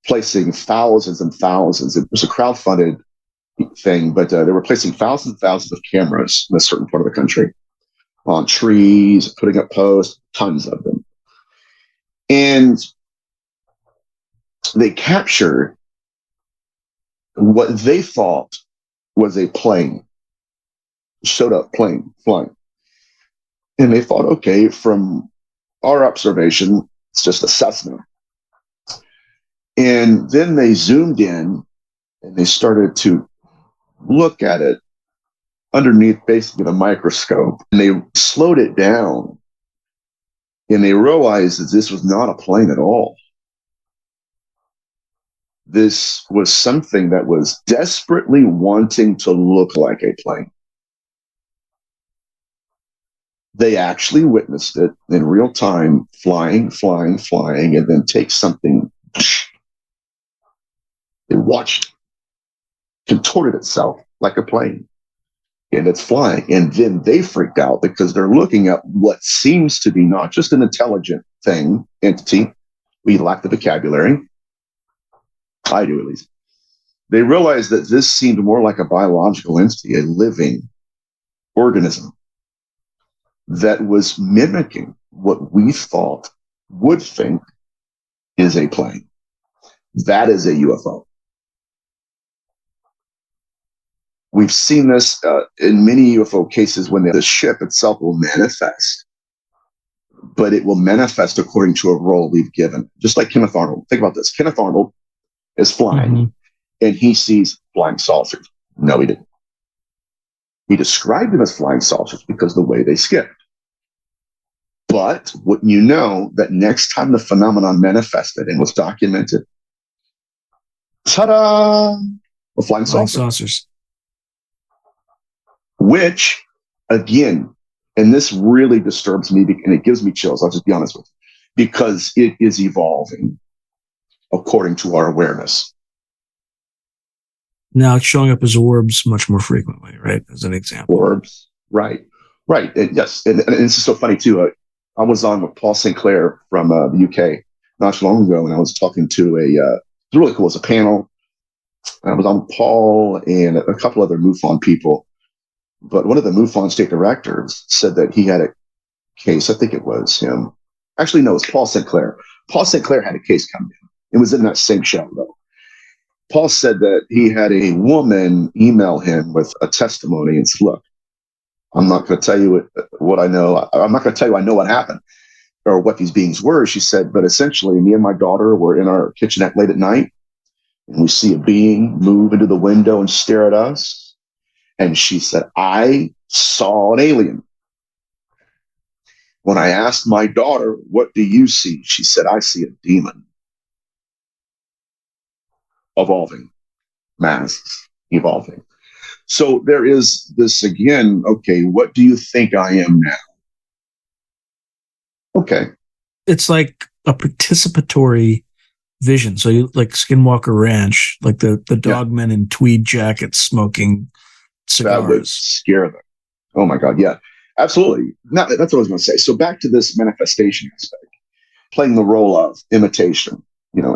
placing thousands and thousands. It was a crowdfunded thing, but they were placing thousands and thousands of cameras in a certain part of the country on trees, putting up posts, tons of them. And they captured what they thought was a plane. Showed up plane flying. And they thought, okay, from our observation, it's just a Cessna. And then they zoomed in and they started to look at it underneath basically the microscope. And they slowed it down. And they realized that this was not a plane at all. This was something that was desperately wanting to look like a plane. They actually witnessed it in real time, flying, and then take something. They watched it. Contorted itself like a plane. And it's flying. And then they freaked out because they're looking at what seems to be not just an intelligent entity. We lack the vocabulary. I do at least. They realized that this seemed more like a biological entity, a living organism that was mimicking what we thought would think is a plane. That is a UFO. We've seen this in many UFO cases when the ship itself will manifest, but it will manifest according to a role we've given. Just like Kenneth Arnold. Think about this. Kenneth Arnold is flying and he sees flying saucers. No, he didn't. He described them as flying saucers because of the way they skipped. But wouldn't you know that next time the phenomenon manifested and was documented, ta-da, a flying saucers. Which, again, and this really disturbs me and it gives me chills, I'll just be honest with you, because it is evolving according to our awareness. Now it's showing up as orbs much more frequently, right? As an example. Orbs, right. And yes, and this is so funny too. I was on with Paul St. Clair from the UK not too long ago, and I was talking to it was really cool. It was a panel. I was on Paul and a couple other MUFON people. But one of the MUFON state directors said that he had a case. I think it was him. Actually, no, it was Paul St. Clair. Paul St. Clair had a case come in. It was in that same show, though. Paul said that he had a woman email him with a testimony and said, look, I'm not going to tell you what I know. I'm not going to tell you I know what happened or what these beings were. She said, but essentially, me and my daughter were in our kitchenette late at night, and we see a being move into the window and stare at us. And she said, I saw an alien. When I asked my daughter, what do you see? She said, I see a demon. Evolving. Masks. Evolving. So there is this again, okay, what do you think I am now? Okay. It's like a participatory vision. So you like Skinwalker Ranch, like the dogmen in tweed jackets smoking cigars. That would scare them. Oh my God, yeah, absolutely. Now, that's what I was going to say. So back to this manifestation aspect, playing the role of imitation,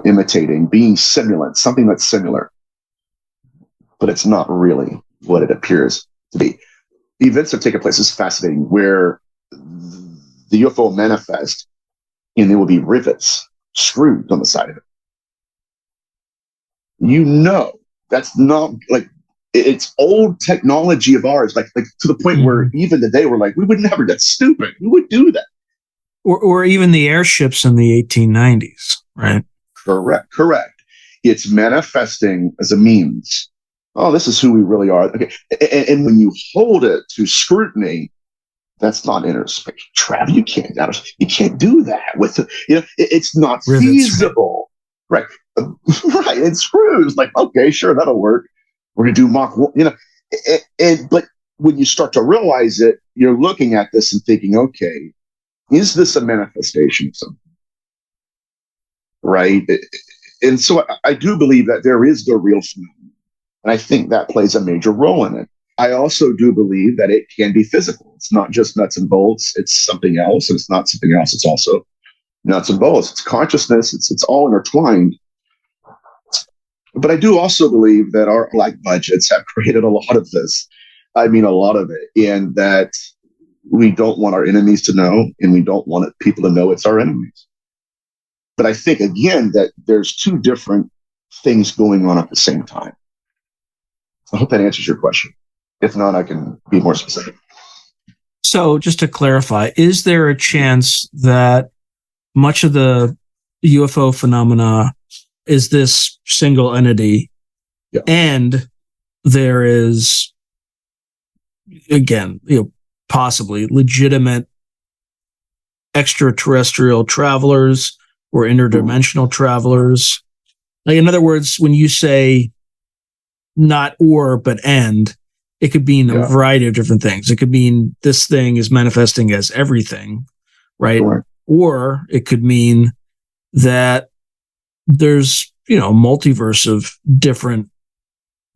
imitating, being simulant, something that's similar, but it's not really what it appears to be. The events that take place is fascinating, where the UFO manifest and there will be rivets, screws on the side of it. That's not like, it's old technology of ours, like to the point where even today we're like, we would never, that's stupid. We would do that. Or even the airships in the 1890s, right? Correct. It's manifesting as a means. Oh, this is who we really are. Okay. And when you hold it to scrutiny, that's not interspace travel. You can't do that with it's not feasible. Right. Right. It screws like, okay, sure, that'll work. We're going to do Mach 1, but when you start to realize it, you're looking at this and thinking, okay, is this a manifestation of something? Right. And so I do believe that there is the real phenomenon. And I think that plays a major role in it. I also do believe that it can be physical. It's not just nuts and bolts. It's something else. And it's not something else. It's also nuts and bolts. It's consciousness. It's all intertwined. But I do also believe that our black budgets have created a lot of this. I mean, a lot of it. And that we don't want our enemies to know, and we don't want people to know it's our enemies. But I think, again, that there's two different things going on at the same time. I hope that answers your question. If not, I can be more specific. So just to clarify, is there a chance that much of the UFO phenomena is this single entity, and there is, again, possibly legitimate extraterrestrial travelers or interdimensional travelers? Like, in other words, when you say not or but and, it could mean a variety of different things. It could mean this thing is manifesting as everything, right? Sure. Or it could mean that there's, a multiverse of different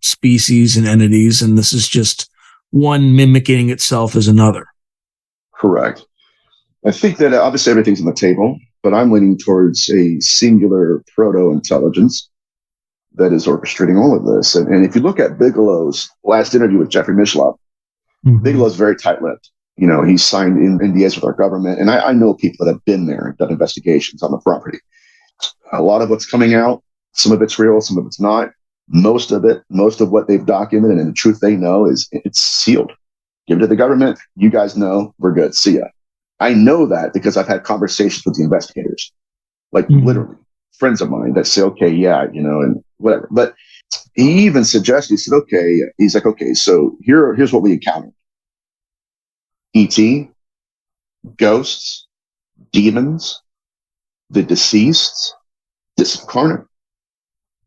species and entities, and this is just one mimicking itself as another. Correct. I think that obviously everything's on the table, but I'm leaning towards a singular proto-intelligence that is orchestrating all of this. And if you look at Bigelow's last interview with Jeffrey Mishlove, Bigelow's very tight-lipped. You know, he signed in NDAs with our government, and I know people that have been there and done investigations on the property. A lot of what's coming out, some of it's real, some of it's not. Most of what they've documented and the truth they know is it's sealed. Give it to the government. You guys know, we're good. See ya. I know that because I've had conversations with the investigators, like literally friends of mine that say, okay, yeah, you know, and whatever. But he even suggested, he said, okay, he's like, okay, so here's what we encountered. ET, ghosts, demons, the deceased, disincarnate,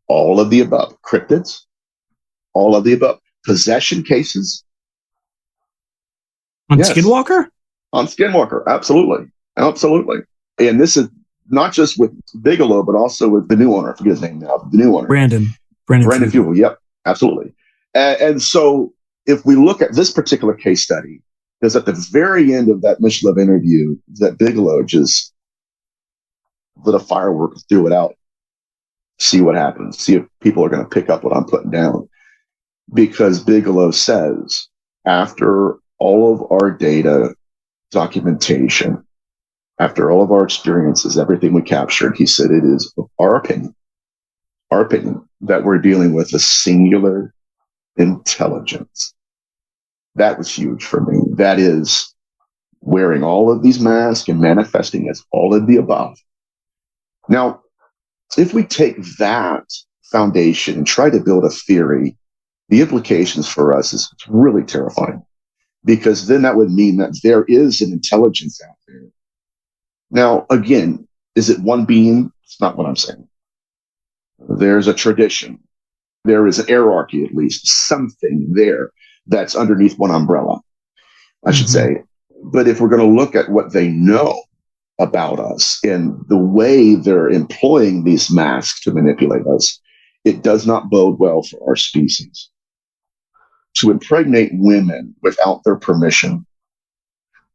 all of the above, cryptids, all of the above, possession cases. On Skinwalker? On Skinwalker, absolutely. Absolutely. And this is not just with Bigelow, but also with the new owner. I forget his name now. The new owner. Brandon Fugal. Yep, absolutely. And so if we look at this particular case study, because at the very end of that Mishlove interview, that Bigelow just lit a firework and threw it out. See what happens. See if people are going to pick up what I'm putting down. Because Bigelow says, after all of our data, documentation, after all of our experiences, everything we captured, he said it is our opinion, that we're dealing with a singular intelligence. That was huge for me. That is wearing all of these masks and manifesting as all of the above. Now, if we take that foundation and try to build a theory, the implications for us is really terrifying, because then that would mean that there is an intelligence out there. Now, again, is it one being? It's not what I'm saying. There's a tradition. There is an hierarchy, at least, something there that's underneath one umbrella, I should say. But if we're going to look at what they know about us and the way they're employing these masks to manipulate us, it does not bode well for our species. To impregnate women without their permission,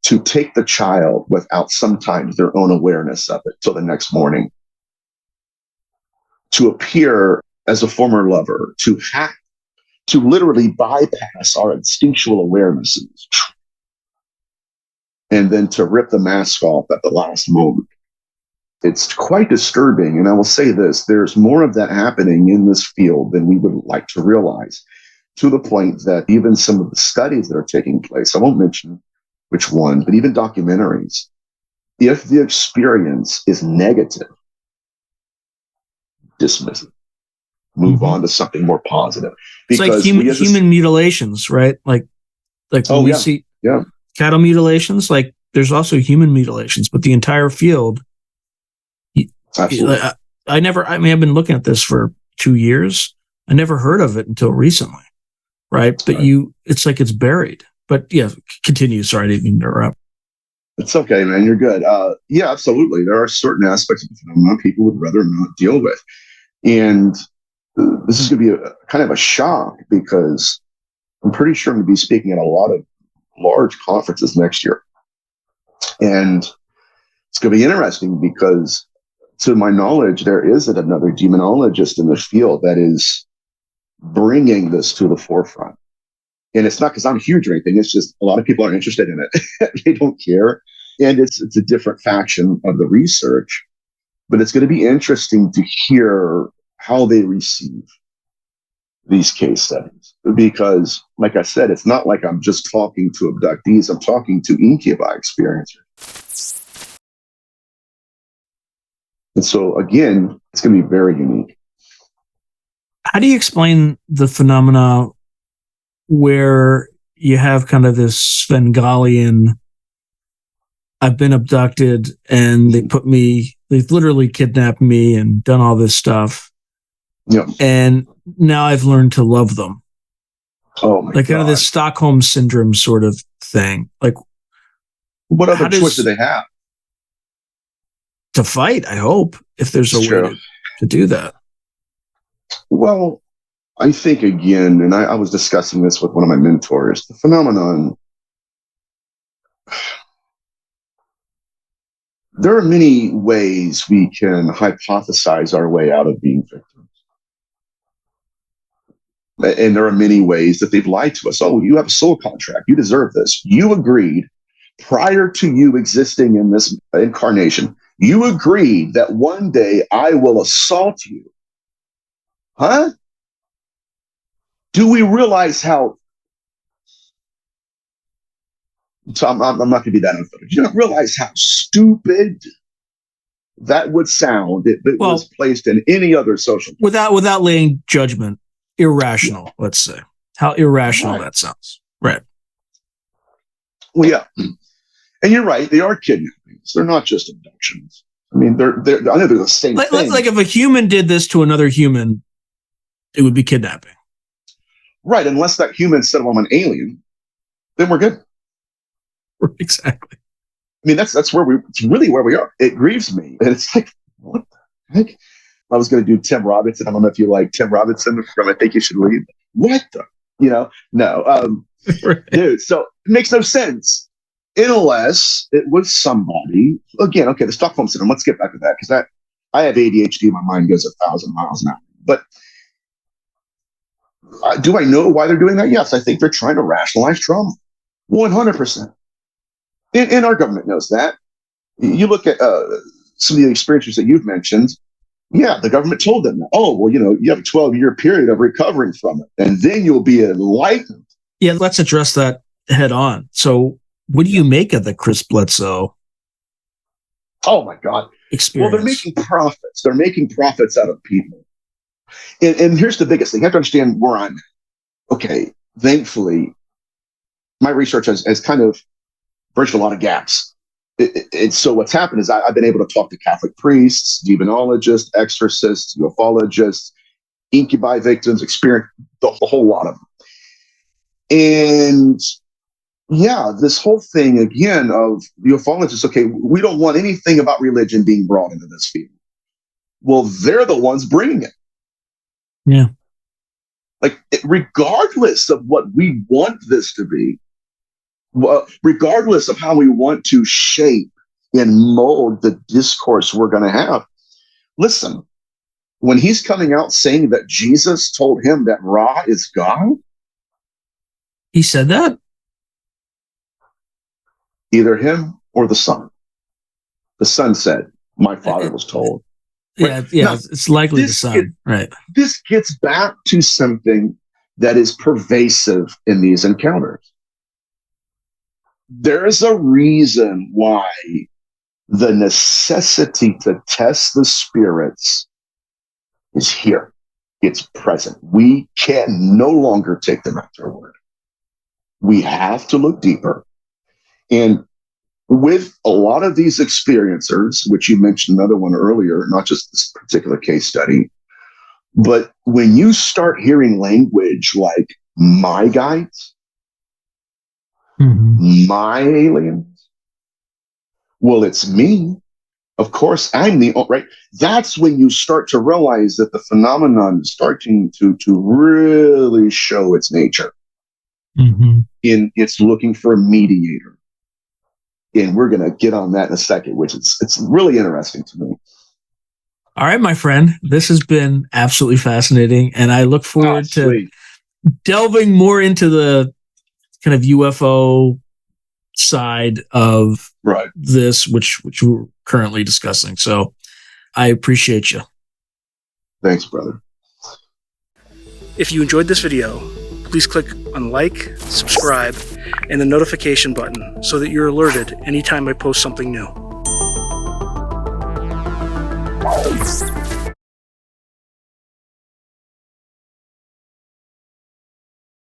to take the child without sometimes their own awareness of it till the next morning, to appear as a former lover, to hack, to literally bypass our instinctual awarenesses, and then to rip the mask off at the last moment. It's quite disturbing. And I will say this, there's more of that happening in this field than we would like to realize, to the point that even some of the studies that are taking place, I won't mention which one, but even documentaries, if the experience is negative, dismiss it. Move on to something more positive. Because it's like human mutilations, right? Like when we see cattle mutilations, like there's also human mutilations, but the entire field. Absolutely. I've been looking at this for 2 years. I never heard of it until recently, right? But it's like it's buried. But yeah, continue. Sorry, I didn't interrupt. It's okay, man. You're good. Yeah, absolutely. There are certain aspects of the phenomenon people would rather not deal with. And this is going to be a kind of a shock, because I'm pretty sure I'm going to be speaking at a lot of large conferences next year. And it's going to be interesting because, to my knowledge, there isn't another demonologist in the field that is bringing this to the forefront. And it's not because I'm huge or anything. It's just a lot of people aren't interested in it. They don't care. And it's a different faction of the research. But it's going to be interesting to hear how they receive these case studies. Because, like I said, it's not like I'm just talking to abductees. I'm talking to Incubi experiencers. And so, again, it's going to be very unique. How do you explain the phenomena where you have kind of this Svengalian, I've been abducted and they've literally kidnapped me and done all this stuff. Yeah. And now I've learned to love them. Oh my God. Kind of this Stockholm syndrome sort of thing. Like, what other choice do they have? To fight, I hope, if there's a way to do that. Well, I think, again, and I was discussing this with one of my mentors, the phenomenon, there are many ways we can hypothesize our way out of being victims. And there are many ways that they've lied to us. Oh, you have a soul contract. You deserve this. You agreed prior to you existing in this incarnation. You agreed that one day I will assault you. Huh? Do we realize how? So I'm not going to be that unfiltered. Do you not realize how stupid that would sound if it was placed in any other social without laying judgment? Irrational, let's say. How irrational that sounds. Right. Well, yeah. And you're right. They are kidnappings. They're not just abductions. I mean, they're I know they're the same thing. Like if a human did this to another human, it would be kidnapping. Right. Unless that human said, well, I'm an alien, then we're good. Exactly. I mean, it's really where we are. It grieves me. And it's like, what the heck? I was going to do Tim Robinson. I don't know if you like Tim Robinson from I Think You Should Leave. What the? No. Dude, so it makes no sense unless it was somebody. Again, okay, the Stockholm syndrome. Let's get back to that because I have ADHD. My mind goes 1,000 miles an hour. But do I know why they're doing that? Yes, I think they're trying to rationalize trauma. 100%. And our government knows that. You look at some of the experiences that you've mentioned. Yeah, the government told them that. Oh, well, you have a 12-year period of recovering from it, and then you'll be enlightened. Yeah, let's address that head on. So what do you make of the Chris Bledsoe? Oh, my God. Experience? Well, they're making profits. They're making profits out of people. And here's the biggest thing. You have to understand where I'm at. Okay, thankfully, my research has kind of bridged a lot of gaps. And so what's happened is I've been able to talk to Catholic priests, demonologists, exorcists, ufologists, incubi victims, experience the whole lot of them. And yeah, this whole thing again of ufologists, okay, we don't want anything about religion being brought into this field. Well, they're the ones bringing it. Yeah. Like, regardless of what we want this to be, regardless of how we want to shape and mold the discourse we're going to have. Listen, when he's coming out saying that Jesus told him that Ra is God. He said that? Either him or the son. The son said, my father was told. Yeah, right? Now, it's likely the son. Right. This gets back to something that is pervasive in these encounters. There is a reason why the necessity to test the spirits is here. It's present. We can no longer take them at their word. We have to look deeper. And with a lot of these experiencers, which you mentioned another one earlier, not just this particular case study, but when you start hearing language like my guides, my aliens, well, it's me. Of course, I'm the right. That's when you start to realize that the phenomenon is starting to really show its nature. In it's looking for a mediator. And we're going to get on that in a second, which it's really interesting to me. All right, my friend, this has been absolutely fascinating. And I look forward to delving more into the kind of UFO side of this, which we're currently discussing. So I appreciate you. Thanks, brother. If you enjoyed this video, please click on like, subscribe, and the notification button so that you're alerted anytime I post something new.